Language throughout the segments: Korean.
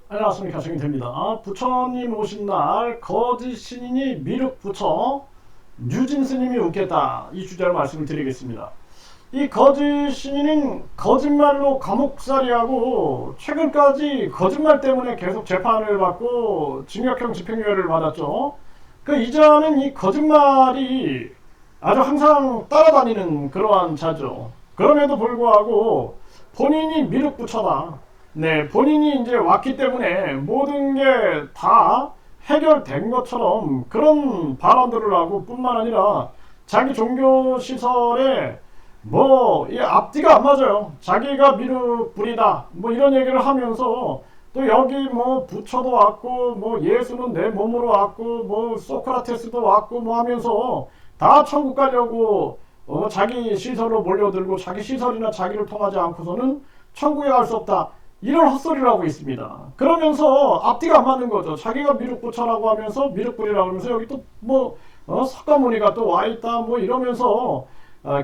안녕하십니까, 정인태입니다. 부처님 오신 날 거짓 신인이 미륵 부처 유진 스님이 웃겠다, 이 주제로 말씀을 드리겠습니다. 이 거짓 신인은 거짓말로 감옥살이하고 최근까지 거짓말 때문에 계속 재판을 받고 징역형 집행유예를 받았죠. 그 이자는 이 거짓말이 아주 항상 따라다니는 그러한 자죠. 그럼에도 불구하고 본인이 미륵부처다, 네, 본인이 이제 왔기 때문에 모든 게 다 해결된 것처럼 그런 발언들을 하고, 뿐만 아니라 자기 종교 시설에 뭐 이 앞뒤가 안 맞아요. 자기가 미륵불이다 뭐 이런 얘기를 하면서 또 여기 뭐 부처도 왔고 뭐 예수는 내 몸으로 왔고 뭐 소크라테스도 왔고 뭐 하면서 다 천국 가려고 자기 시설로 몰려들고, 자기 시설이나 자기를 통하지 않고서는 천국에 갈 수 없다, 이런 헛소리를 하고 있습니다. 그러면서 앞뒤가 안 맞는 거죠. 자기가 미륵부처라고 하면서 미륵불이라고 하면서 여기 또 뭐 석가모니가 또 와있다 뭐 이러면서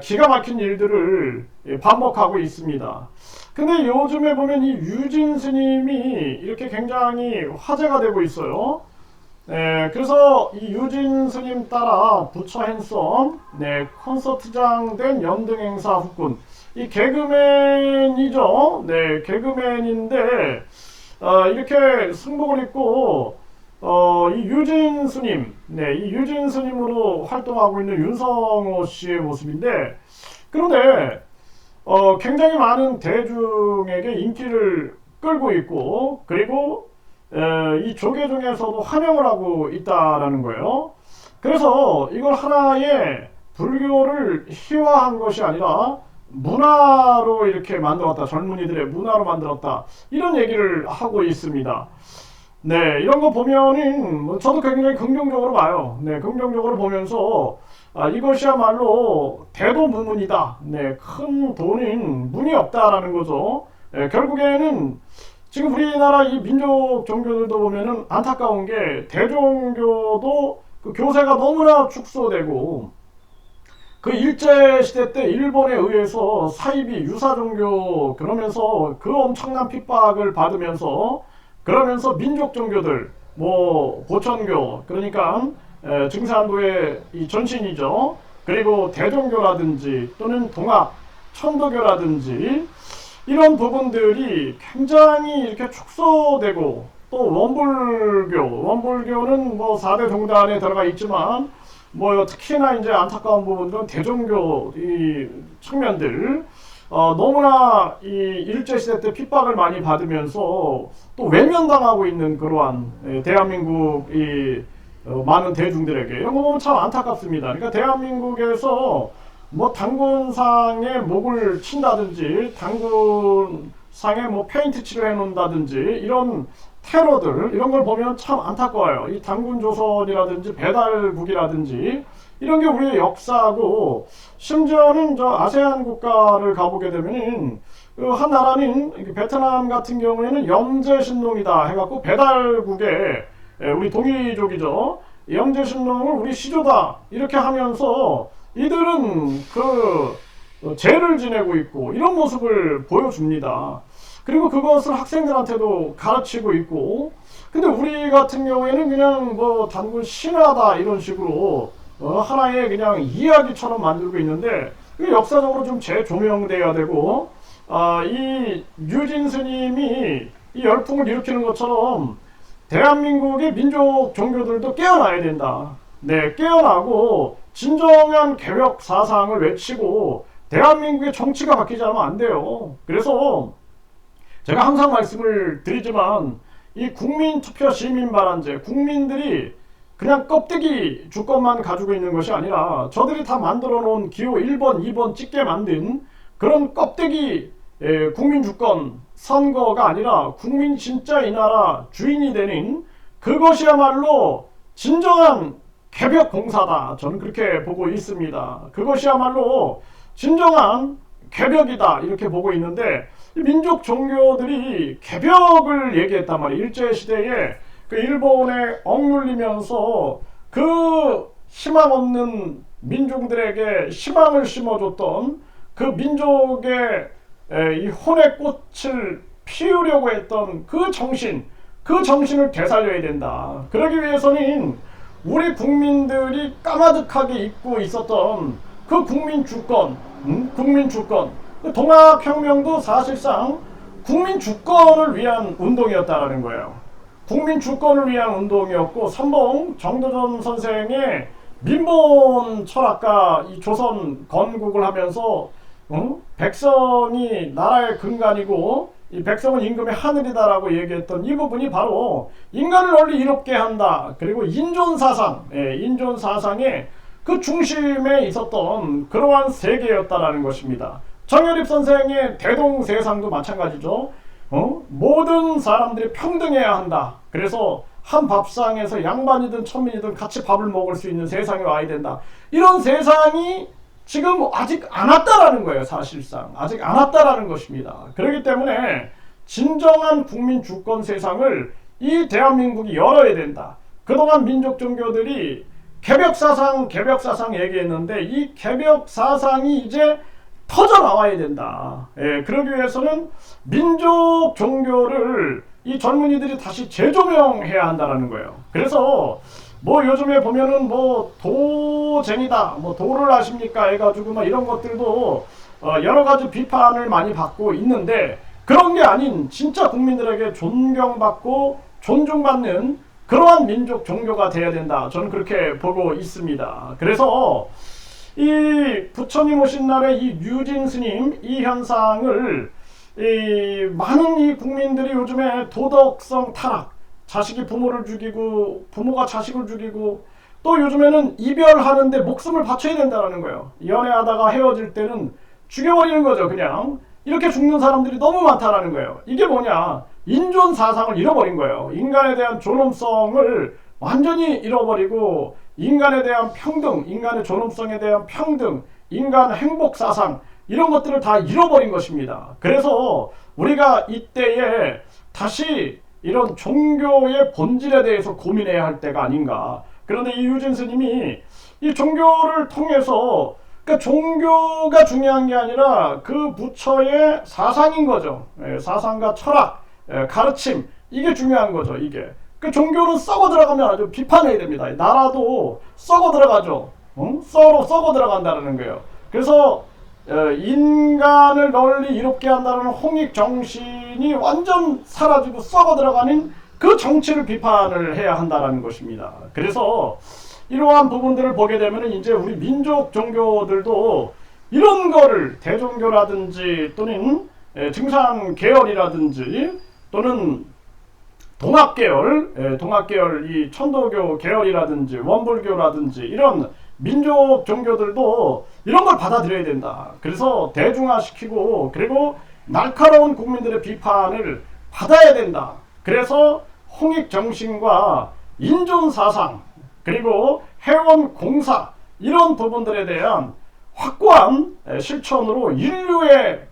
기가 막힌 일들을 반복하고 있습니다. 근데 요즘에 보면 이 유진 스님이 이렇게 굉장히 화제가 되고 있어요. 그래서 이 유진 스님 따라 부처 핸섬, 콘서트장 된 연등 행사 후군, 이 개그맨이죠. 개그맨인데 이렇게 승복을 입고 이 유진 스님, 이 유진 스님으로 활동하고 있는 윤성호 씨의 모습인데, 그런데 굉장히 많은 대중에게 인기를 끌고 있고, 그리고 이 조계 중에서도 환영을 하고 있다라는 거예요. 그래서 이걸 하나의 불교를 희화한 것이 아니라 문화로 이렇게 만들었다, 젊은이들의 문화로 만들었다, 이런 얘기를 하고 있습니다. 네, 이런 거 보면은 뭐 저도 굉장히 긍정적으로 봐요. 네, 긍정적으로 보면서 이것이야말로 대도무문이다. 네, 큰 돈인 문이 없다라는 거죠. 결국에는 지금 우리나라 이 민족 종교들도 보면은 안타까운 게, 대종교도 그 교세가 너무나 축소되고, 그 일제시대 때 일본에 의해서 사이비 유사종교 그러면서 그 엄청난 핍박을 받으면서, 그러면서 민족 종교들 뭐 보천교, 그러니까 증산도의 이 전신이죠. 그리고 대종교라든지 또는 동학 천도교라든지 이런 부분들이 굉장히 이렇게 축소되고, 또 원불교는 뭐 4대 종단에 들어가 있지만 뭐 특히나 이제 안타까운 부분들은 대종교 이 측면들, 너무나 이 일제시대 때 핍박을 많이 받으면서 또 외면당하고 있는 그러한 대한민국 이 많은 대중들에게, 이런 거 보면 참 안타깝습니다. 그러니까 대한민국에서 뭐 당군상에 목을 친다든지, 당군상에 뭐 페인트 칠을 해놓는다든지, 이런 테러들, 이런 걸 보면 참 안타까워요. 이 당군조선이라든지 배달국이라든지 이런 게 우리의 역사고, 심지어는 저 아세안 국가를 가보게 되면은 한 나라는 베트남 같은 경우에는 영재신농이다 해갖고 배달국에 우리 동이족이죠. 영재신농을 우리 시조다 이렇게 하면서 이들은 그 죄를 지내고 있고, 이런 모습을 보여줍니다. 그리고 그것을 학생들한테도 가르치고 있고, 근데 우리 같은 경우에는 그냥 뭐 단군 신화다 이런 식으로 하나의 그냥 이야기처럼 만들고 있는데, 역사적으로 좀 재조명돼야 되고, 이 유진 스님이 이 열풍을 일으키는 것처럼 대한민국의 민족 종교들도 깨어나야 된다. 네, 깨어나고 진정한 개혁 사상을 외치고 대한민국의 정치가 바뀌지 않으면 안 돼요. 그래서 제가 항상 말씀을 드리지만, 이 국민투표 시민발안제, 국민들이 그냥 껍데기 주권만 가지고 있는 것이 아니라 저들이 다 만들어 놓은 기호 1번, 2번 찍게 만든 그런 껍데기 국민주권 선거가 아니라, 국민 진짜 이 나라 주인이 되는 그것이야말로 진정한 개벽 공사다, 저는 그렇게 보고 있습니다. 그것이야말로 진정한 개벽이다, 이렇게 보고 있는데, 민족 종교들이 개벽을 얘기했단 말이에요. 일제시대에 그 일본에 억눌리면서 그 희망 없는 민중들에게 희망을 심어줬던 그 민족의 이 혼의 꽃을 피우려고 했던 그 정신, 그 정신을 되살려야 된다. 그러기 위해서는 우리 국민들이 까마득하게 잊고 있었던 그 국민 주권, 국민 주권. 그 동학혁명도 사실상 국민 주권을 위한 운동이었다라는 거예요. 국민 주권을 위한 운동이었고, 선봉 정도전 선생의 민본 철학과 이 조선 건국을 하면서 백성이 나라의 근간이고 이 백성은 임금의 하늘이다라고 얘기했던 이 부분이 바로 인간을 원리 이롭게 한다. 그리고 인존사상, 인존사상의 그 중심에 있었던 그러한 세계였다라는 것입니다. 정여립 선생의 대동세상도 마찬가지죠. 모든 사람들이 평등해야 한다. 그래서 한 밥상에서 양반이든 천민이든 같이 밥을 먹을 수 있는 세상이 와야 된다. 이런 세상이 지금 아직 안 왔다라는 거예요. 사실상 아직 안 왔다라는 것입니다. 그렇기 때문에 진정한 국민 주권 세상을 이 대한민국이 열어야 된다. 그동안 민족 종교들이 개벽사상 얘기했는데 이 개벽사상이 이제 터져 나와야 된다. 그러기 위해서는 민족 종교를 이 젊은이들이 다시 재조명해야 한다는 거예요. 그래서 뭐 요즘에 보면은 뭐 도쟁이다, 뭐 도를 아십니까 해가지고 막 이런 것들도 여러 가지 비판을 많이 받고 있는데, 그런 게 아닌 진짜 국민들에게 존경받고 존중받는 그러한 민족 종교가 돼야 된다. 저는 그렇게 보고 있습니다. 그래서 이 부처님 오신 날에 이 유진 스님 이 현상을 많은 이 국민들이 요즘에 도덕성 타락, 자식이 부모를 죽이고 부모가 자식을 죽이고, 또 요즘에는 이별하는데 목숨을 바쳐야 된다는 거예요. 연애하다가 헤어질 때는 죽여버리는 거죠. 그냥 이렇게 죽는 사람들이 너무 많다라는 거예요. 이게 뭐냐, 인존 사상을 잃어버린 거예요. 인간에 대한 존엄성을 완전히 잃어버리고, 인간에 대한 평등, 인간의 존엄성에 대한 평등, 인간 행복 사상, 이런 것들을 다 잃어버린 것입니다. 그래서 우리가 이때에 다시 이런 종교의 본질에 대해서 고민해야 할 때가 아닌가. 그런데 이 유진 스님이 이 종교를 통해서, 그러니까 종교가 중요한 게 아니라 그 부처의 사상인 거죠. 사상과 철학, 가르침, 이게 중요한 거죠. 이게 그 종교는 썩어 들어가면 아주 비판해야 됩니다. 나라도 썩어 들어가죠. 썩어 들어간다는 거예요. 그래서 인간을 널리 이롭게 한다는 홍익 정신이 완전 사라지고 썩어 들어가는 그 정치를 비판을 해야 한다는 것입니다. 그래서 이러한 부분들을 보게 되면 이제 우리 민족 종교들도 이런 거를 대종교라든지 또는 증산 계열이라든지 또는 동학계열, 이 천도교 계열이라든지 원불교라든지 이런 민족 종교들도 이런 걸 받아들여야 된다. 그래서 대중화시키고, 그리고 날카로운 국민들의 비판을 받아야 된다. 그래서 홍익정신과 인존사상, 그리고 회원공사, 이런 부분들에 대한 확고한 실천으로 인류에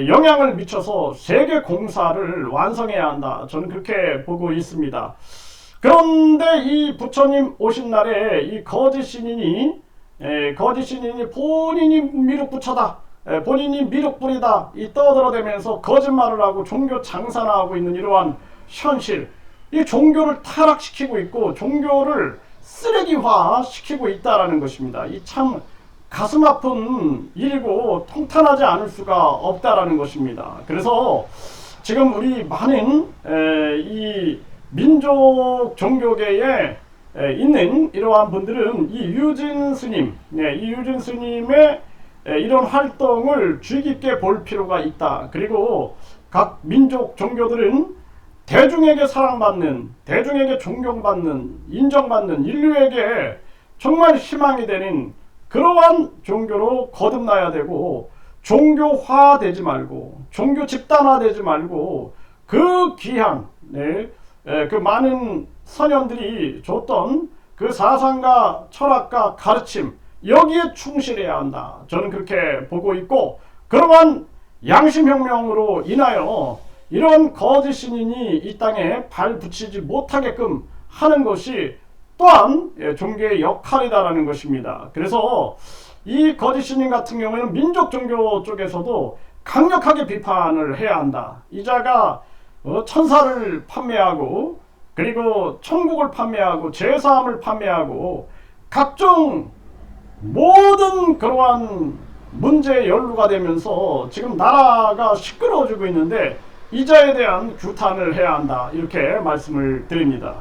영향을 미쳐서 세계 공사를 완성해야 한다. 저는 그렇게 보고 있습니다. 그런데 이 부처님 오신 날에 이 거짓 신인이 본인이 미륵부처다, 본인이 미륵불이다, 이 떠들어대면서 거짓말을 하고 종교 장사나 하고 있는 이러한 현실, 이 종교를 타락시키고 있고 종교를 쓰레기화 시키고 있다라는 것입니다. 이 참 가슴 아픈 일이고 통탄하지 않을 수가 없다라는 것입니다. 그래서 지금 우리 많은 이 민족 종교계에 있는 이러한 분들은 이 유진 스님, 이 유진 스님의 이런 활동을 주의 깊게 볼 필요가 있다. 그리고 각 민족 종교들은 대중에게 사랑받는, 대중에게 존경받는, 인정받는, 인류에게 정말 희망이 되는 그러한 종교로 거듭나야 되고, 종교화되지 말고, 종교 집단화되지 말고, 그 귀한, 그 많은 선현들이 줬던 그 사상과 철학과 가르침, 여기에 충실해야 한다. 저는 그렇게 보고 있고, 그러한 양심혁명으로 인하여 이런 거짓 신인이 이 땅에 발 붙이지 못하게끔 하는 것이 또한 종교의 역할이다라는 것입니다. 그래서 이 거짓 신인 같은 경우에는 민족 종교 쪽에서도 강력하게 비판을 해야 한다. 이 자가 천사를 판매하고 그리고 천국을 판매하고 제사함을 판매하고 각종 모든 그러한 문제에 연루가 되면서 지금 나라가 시끄러워지고 있는데 이자에 대한 규탄을 해야 한다 이렇게 말씀을 드립니다.